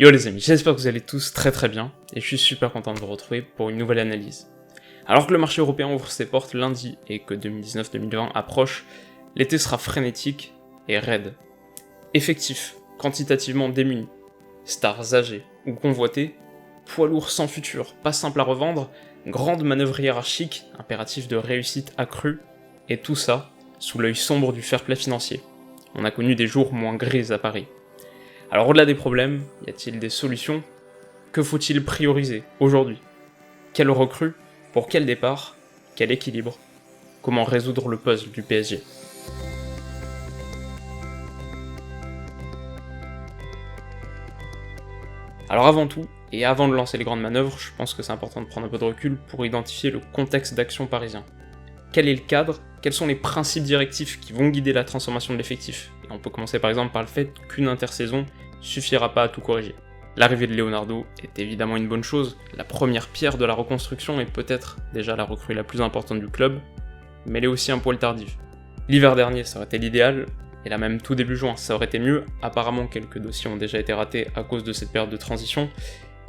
Yo les amis, j'espère que vous allez tous très bien, et je suis super content de vous retrouver pour une nouvelle analyse. Alors que le marché européen ouvre ses portes lundi et que 2019-2020 approche, l'été sera frénétique et raide. Effectif, quantitativement démuni, stars âgées ou convoitées, poids lourds sans futur, pas simple à revendre, grande manœuvre hiérarchique, impératif de réussite accrue, et tout ça sous l'œil sombre du fair play financier. On a connu des jours moins gris à Paris. Alors au-delà des problèmes, y a-t-il des solutions? Que faut-il prioriser aujourd'hui? Quelle recrue? Pour quel départ? Quel équilibre? Comment résoudre le puzzle du PSG? Alors avant tout, et avant de lancer les grandes manœuvres, je pense que c'est important de prendre un peu de recul pour identifier le contexte d'action parisien. Quel est le cadre? Quels sont les principes directifs qui vont guider la transformation de l'effectif? Et on peut commencer par exemple par le fait qu'une intersaison suffira pas à tout corriger. L'arrivée de Leonardo est évidemment une bonne chose, la première pierre de la reconstruction est peut-être déjà la recrue la plus importante du club, mais elle est aussi un poil tardive. L'hiver dernier ça aurait été l'idéal, et là même tout début juin ça aurait été mieux, apparemment quelques dossiers ont déjà été ratés à cause de cette période de transition,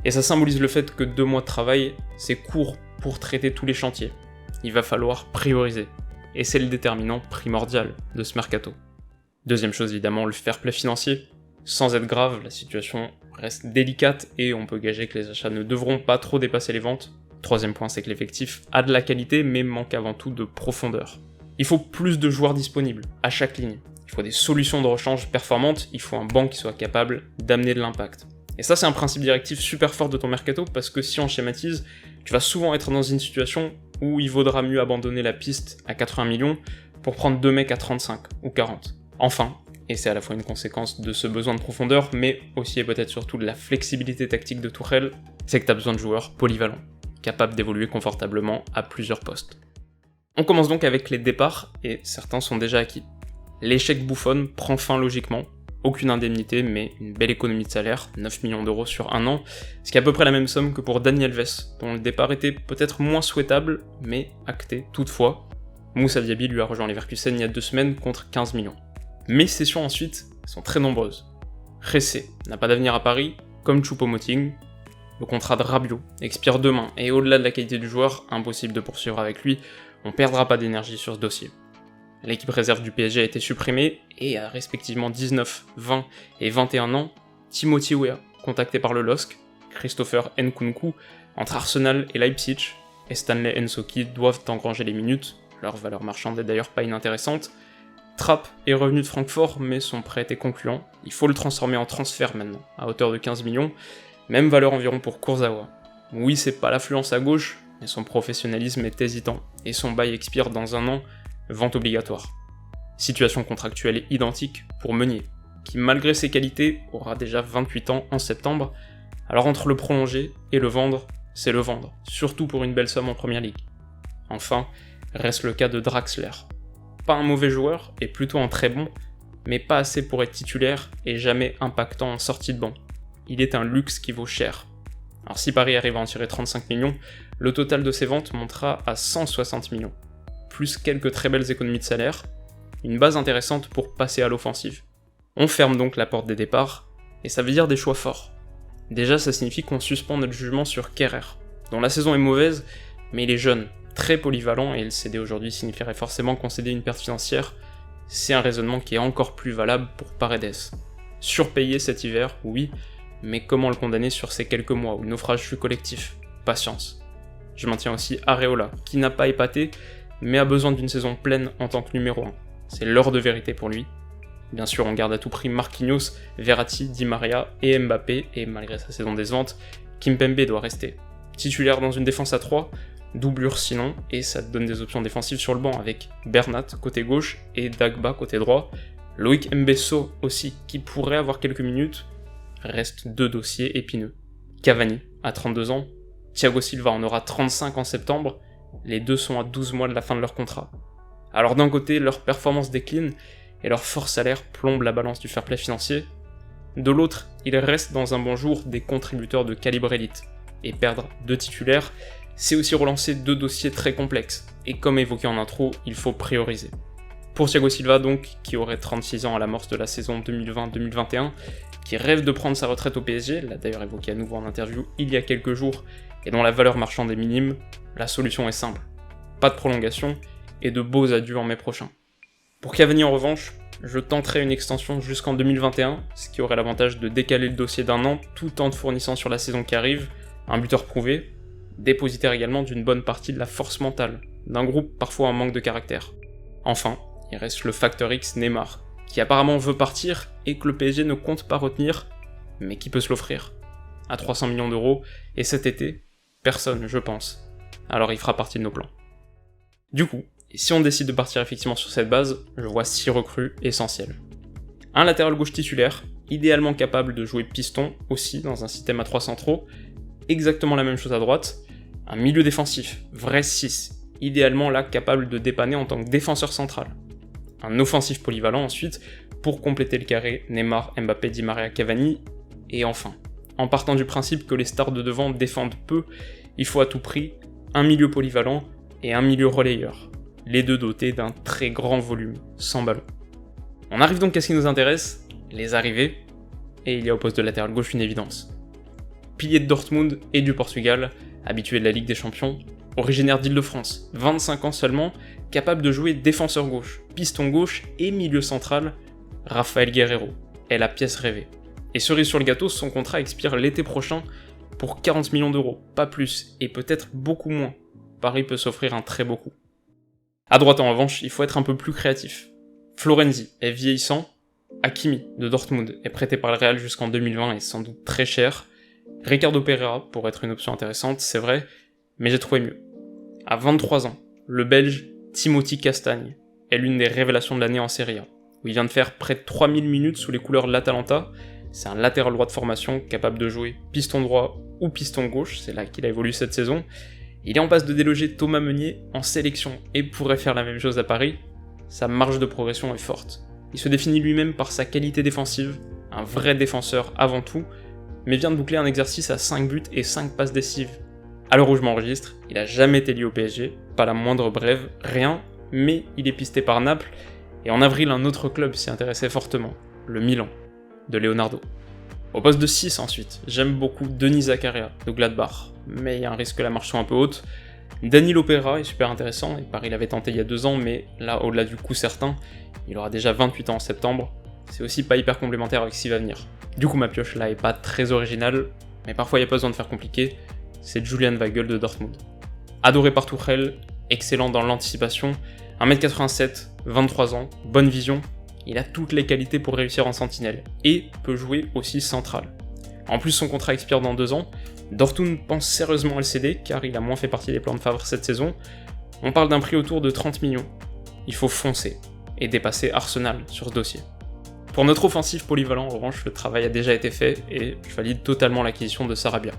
et ça symbolise le fait que 2 mois de travail, c'est court pour traiter tous les chantiers. Il va falloir prioriser, et c'est le déterminant primordial de ce mercato. Deuxième chose évidemment, le fair play financier. Sans être grave, la situation reste délicate et on peut gager que les achats ne devront pas trop dépasser les ventes. Troisième point, c'est que l'effectif a de la qualité mais manque avant tout de profondeur. Il faut plus de joueurs disponibles, à chaque ligne. Il faut des solutions de rechange performantes, il faut un banc qui soit capable d'amener de l'impact. Et ça c'est un principe directif super fort de ton mercato parce que si on schématise, tu vas souvent être dans une situation où il vaudra mieux abandonner la piste à 80 millions pour prendre 2 mecs à 35 ou 40. Enfin, et c'est à la fois une conséquence de ce besoin de profondeur, mais aussi et peut-être surtout de la flexibilité tactique de Tuchel, c'est que tu as besoin de joueurs polyvalents, capables d'évoluer confortablement à plusieurs postes. On commence donc avec les départs, et certains sont déjà acquis. L'échec Buffon prend fin logiquement, aucune indemnité, mais une belle économie de salaire, 9 millions d'euros sur un an, ce qui est à peu près la même somme que pour Dani Alves, dont le départ était peut-être moins souhaitable, mais acté toutefois. Moussa Diaby lui a rejoint Leverkusen il y a 2 semaines contre 15 millions. Mes cessions ensuite sont très nombreuses. Ressé n'a pas d'avenir à Paris, comme Choupo-Moting. Le contrat de Rabiot expire demain, et au-delà de la qualité du joueur, impossible de poursuivre avec lui, on perdra pas d'énergie sur ce dossier. L'équipe réserve du PSG a été supprimée, et à respectivement 19, 20 et 21 ans, Timothy Weah, contacté par le LOSC, Christopher Nkunku, entre Arsenal et Leipzig, et Stanley Nsoki doivent engranger les minutes, leur valeur marchande est d'ailleurs pas inintéressante. Trapp est revenu de Francfort, mais son prêt était concluant, il faut le transformer en transfert maintenant, à hauteur de 15 millions, même valeur environ pour Kurzawa. Oui, c'est pas l'affluence à gauche, mais son professionnalisme est hésitant, et son bail expire dans 1 an, vente obligatoire. Situation contractuelle identique pour Meunier, qui malgré ses qualités aura déjà 28 ans en septembre, alors entre le prolonger et le vendre, c'est le vendre, surtout pour une belle somme en première ligue. Enfin, reste le cas de Draxler. Pas un mauvais joueur, et plutôt un très bon, mais pas assez pour être titulaire et jamais impactant en sortie de banc. Il est un luxe qui vaut cher. Alors si Paris arrive à en tirer 35 millions, le total de ses ventes montera à 160 millions. Plus quelques très belles économies de salaire, une base intéressante pour passer à l'offensive. On ferme donc la porte des départs, et ça veut dire des choix forts. Déjà ça signifie qu'on suspend notre jugement sur Kerrer, dont la saison est mauvaise, mais il est jeune, très polyvalent, et le céder aujourd'hui signifierait forcément concéder une perte financière, c'est un raisonnement qui est encore plus valable pour Paredes. Surpayé cet hiver, oui, mais comment le condamner sur ces quelques mois où le naufrage fut collectif? Patience. Je maintiens aussi Areola, qui n'a pas épaté, mais a besoin d'une saison pleine en tant que numéro 1. C'est l'heure de vérité pour lui. Bien sûr, on garde à tout prix Marquinhos, Verratti, Di Maria et Mbappé, et malgré sa saison décevante, Kimpembe doit rester. Titulaire dans une défense à 3, doublure sinon, et ça te donne des options défensives sur le banc avec Bernat côté gauche et Dagba côté droit, Loïc Mbesso aussi, qui pourrait avoir quelques minutes, reste 2 dossiers épineux. Cavani, à 32 ans, Thiago Silva en aura 35 en septembre, les deux sont à 12 mois de la fin de leur contrat. Alors d'un côté, leur performance décline, et leur fort salaire plombe la balance du fair play financier, de l'autre, ils restent dans un bon jour des contributeurs de calibre élite, et perdre 2 titulaires, c'est aussi relancer 2 dossiers très complexes, et comme évoqué en intro, il faut prioriser. Pour Thiago Silva donc, qui aurait 36 ans à l'amorce de la saison 2020-2021, qui rêve de prendre sa retraite au PSG, l'a d'ailleurs évoqué à nouveau en interview il y a quelques jours, et dont la valeur marchande est minime, la solution est simple. Pas de prolongation, et de beaux adieux en mai prochain. Pour Cavani en revanche, je tenterai une extension jusqu'en 2021, ce qui aurait l'avantage de décaler le dossier d'un an tout en fournissant sur la saison qui arrive un buteur prouvé, dépositaire également d'une bonne partie de la force mentale, d'un groupe parfois en manque de caractère. Enfin, il reste le facteur X Neymar, qui apparemment veut partir et que le PSG ne compte pas retenir, mais qui peut se l'offrir. À 300 millions d'euros, et cet été, personne, je pense. Alors il fera partie de nos plans. Du coup, et si on décide de partir effectivement sur cette base, je vois 6 recrues essentielles. Un latéral gauche titulaire, idéalement capable de jouer piston aussi dans un système à 3 centraux, exactement la même chose à droite, un milieu défensif, vrai 6, idéalement là capable de dépanner en tant que défenseur central. Un offensif polyvalent ensuite, pour compléter le carré Neymar, Mbappé, Di Maria, Cavani, et enfin, en partant du principe que les stars de devant défendent peu, il faut à tout prix un milieu polyvalent et un milieu relayeur, les deux dotés d'un très grand volume, sans ballon. On arrive donc à ce qui nous intéresse, les arrivées, et il y a au poste de latéral gauche une évidence. Pilier de Dortmund et du Portugal, habitué de la Ligue des Champions, originaire d'Île-de-France, 25 ans seulement, capable de jouer défenseur gauche, piston gauche et milieu central, Rafael Guerreiro est la pièce rêvée. Et cerise sur le gâteau, son contrat expire l'été prochain pour 40 millions d'euros, pas plus, et peut-être beaucoup moins. Paris peut s'offrir un très beau coup. À droite en revanche, il faut être un peu plus créatif. Florenzi est vieillissant, Hakimi de Dortmund est prêté par le Real jusqu'en 2020 et sans doute très cher, Ricardo Pereira pourrait être une option intéressante, c'est vrai, mais j'ai trouvé mieux. À 23 ans, le Belge Timothy Castagne est l'une des révélations de l'année en Serie A, où il vient de faire près de 3000 minutes sous les couleurs de l'Atalanta. C'est un latéral droit de formation capable de jouer piston droit ou piston gauche, c'est là qu'il a évolué cette saison. Il est en passe de déloger Thomas Meunier en sélection et pourrait faire la même chose à Paris. Sa marge de progression est forte. Il se définit lui-même par sa qualité défensive, un vrai défenseur avant tout, mais vient de boucler un exercice à 5 buts et 5 passes décisives. À l'heure où je m'enregistre, il a jamais été lié au PSG, pas la moindre brève, rien, mais il est pisté par Naples, et en avril un autre club s'y intéressait fortement, le Milan, de Leonardo. Au poste de 6 ensuite, j'aime beaucoup Denis Zakaria, de Gladbach, mais il y a un risque que la marche soit un peu haute. Danilo Pereira est super intéressant, et Paris l'avait tenté il y a 2 ans, mais là, au-delà du coup certain, il aura déjà 28 ans en septembre, c'est aussi pas hyper complémentaire avec ce qui va venir. Du coup ma pioche là est pas très originale, mais parfois il n'y a pas besoin de faire compliqué, c'est Julian Weigl de Dortmund. Adoré par Tuchel, excellent dans l'anticipation, 1m87, 23 ans, bonne vision, il a toutes les qualités pour réussir en sentinelle, et peut jouer aussi central. En plus son contrat expire dans 2 ans, Dortmund pense sérieusement à le céder, car il a moins fait partie des plans de Favre cette saison. On parle d'un prix autour de 30 millions. Il faut foncer, et dépasser Arsenal sur ce dossier. Pour notre offensif polyvalent, en revanche, le travail a déjà été fait, et je valide totalement l'acquisition de Sarabia,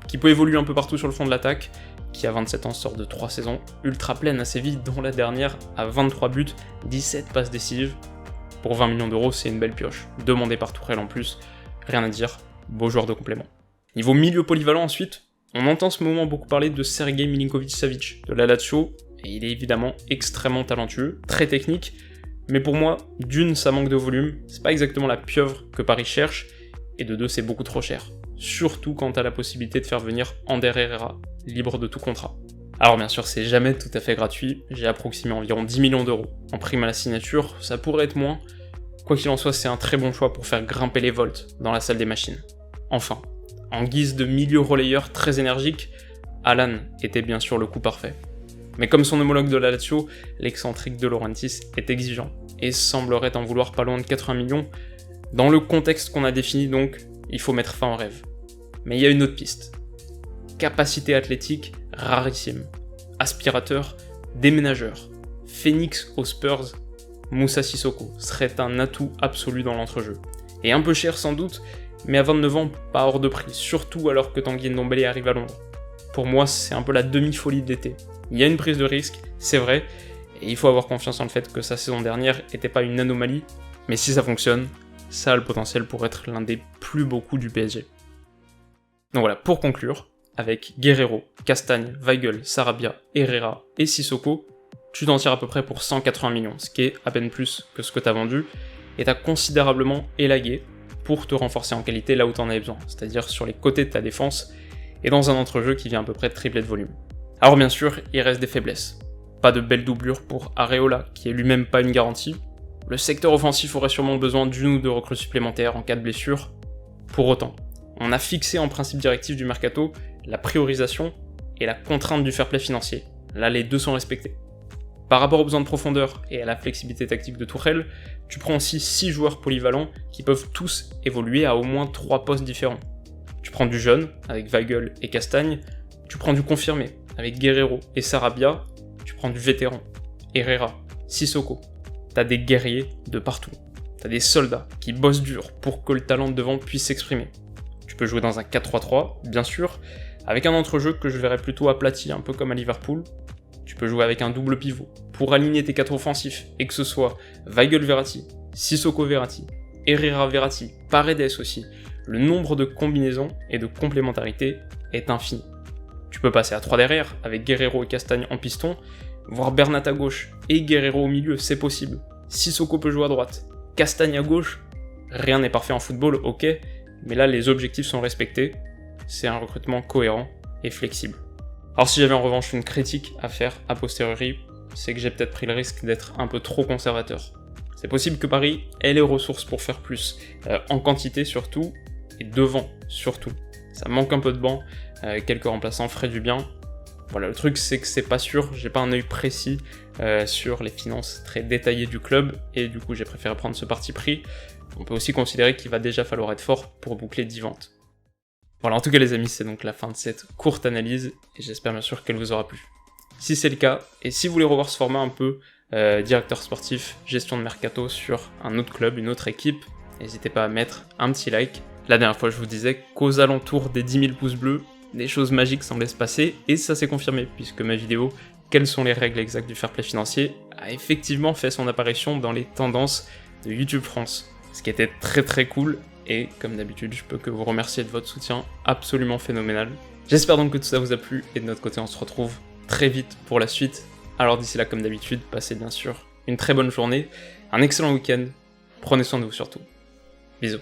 qui peut évoluer un peu partout sur le fond de l'attaque, qui à 27 ans sort de 3 saisons ultra pleines à Séville, dont la dernière à 23 buts, 17 passes décisives. Pour 20 millions d'euros, c'est une belle pioche, demandé par Tuchel en plus, rien à dire, beau joueur de complément. Niveau milieu polyvalent ensuite, on entend en ce moment beaucoup parler de Sergej Milinkovic-Savic, de la Lazio, et il est évidemment extrêmement talentueux, très technique, mais pour moi, d'une, ça manque de volume, c'est pas exactement la pieuvre que Paris cherche, et de deux, c'est beaucoup trop cher. Surtout quand t'as la possibilité de faire venir Ander Herrera, libre de tout contrat. Alors bien sûr, c'est jamais tout à fait gratuit, j'ai approximé environ 10 millions d'euros. En prime à la signature, ça pourrait être moins. Quoi qu'il en soit, c'est un très bon choix pour faire grimper les volts dans la salle des machines. Enfin, en guise de milieu relayeur très énergique, Alan était bien sûr le coup parfait. Mais comme son homologue de la Lazio, l'excentrique De Laurentiis est exigeant, et semblerait en vouloir pas loin de 80 millions. Dans le contexte qu'on a défini donc, il faut mettre fin au rêve. Mais il y a une autre piste. Capacité athlétique rarissime. Aspirateur, déménageur. Phoenix aux Spurs, Moussa Sissoko serait un atout absolu dans l'entrejeu. Et un peu cher sans doute, mais à 29 ans, pas hors de prix, surtout alors que Tanguy Ndombele arrive à Londres. Pour moi, c'est un peu la demi-folie de l'été. Il y a une prise de risque, c'est vrai, et il faut avoir confiance en le fait que sa saison dernière n'était pas une anomalie, mais si ça fonctionne, ça a le potentiel pour être l'un des plus beaux coups du PSG. Donc voilà, pour conclure, avec Guerreiro, Castagne, Weigl, Sarabia, Herrera et Sissoko, tu t'en tires à peu près pour 180 millions, ce qui est à peine plus que ce que tu as vendu, et tu as considérablement élagué pour te renforcer en qualité là où tu en avais besoin, c'est-à-dire sur les côtés de ta défense, et dans un entrejeu qui vient à peu près de tripler de volume. Alors bien sûr, il reste des faiblesses. Pas de belle doublure pour Areola, qui est lui-même pas une garantie. Le secteur offensif aurait sûrement besoin d'une ou deux recrues supplémentaires en cas de blessure. Pour autant, on a fixé en principe directif du mercato la priorisation et la contrainte du fair play financier. Là, les deux sont respectés. Par rapport aux besoins de profondeur et à la flexibilité tactique de Tuchel, tu prends aussi 6 joueurs polyvalents qui peuvent tous évoluer à au moins 3 postes différents. Tu prends du jeune, avec Weigl et Castagne, tu prends du confirmé, avec Guerreiro et Sarabia, tu prends du vétéran, Herrera, Sissoko. T'as des guerriers de partout. T'as des soldats qui bossent dur pour que le talent de devant puisse s'exprimer. Tu peux jouer dans un 4-3-3, bien sûr, avec un entrejeu que je verrais plutôt aplati, un peu comme à Liverpool. Tu peux jouer avec un double pivot pour aligner tes 4 offensifs et que ce soit Weigl-Verratti, Sissoko-Verratti, Herrera-Verratti, Paredes aussi. Le nombre de combinaisons et de complémentarités est infini. Tu peux passer à 3 derrière, avec Guerreiro et Castagne en piston, voire Bernat à gauche et Guerreiro au milieu, c'est possible. Sissoko peut jouer à droite, Castagne à gauche, rien n'est parfait en football, ok, mais là les objectifs sont respectés, c'est un recrutement cohérent et flexible. Alors si j'avais en revanche une critique à faire a posteriori, c'est que j'ai peut-être pris le risque d'être un peu trop conservateur. C'est possible que Paris ait les ressources pour faire plus, en quantité surtout, et devant surtout. Ça manque un peu de banc, quelques remplaçants feraient du bien. Voilà, le truc c'est que c'est pas sûr, j'ai pas un œil précis sur les finances très détaillées du club, et du coup j'ai préféré prendre ce parti pris. On peut aussi considérer qu'il va déjà falloir être fort pour boucler 10 ventes. Voilà, en tout cas les amis, c'est donc la fin de cette courte analyse, et j'espère bien sûr qu'elle vous aura plu. Si c'est le cas, et si vous voulez revoir ce format un peu directeur sportif, gestion de mercato sur un autre club, une autre équipe, n'hésitez pas à mettre un petit like. La dernière fois je vous disais qu'aux alentours des 10 000 pouces bleus, des choses magiques semblaient se passer, et ça s'est confirmé, puisque ma vidéo « Quelles sont les règles exactes du fair play financier ?» a effectivement fait son apparition dans les tendances de YouTube France, ce qui était très très cool, et comme d'habitude, je peux que vous remercier de votre soutien absolument phénoménal. J'espère donc que tout ça vous a plu, et de notre côté on se retrouve très vite pour la suite. Alors d'ici là, comme d'habitude, passez bien sûr une très bonne journée, un excellent week-end, prenez soin de vous surtout. Bisous.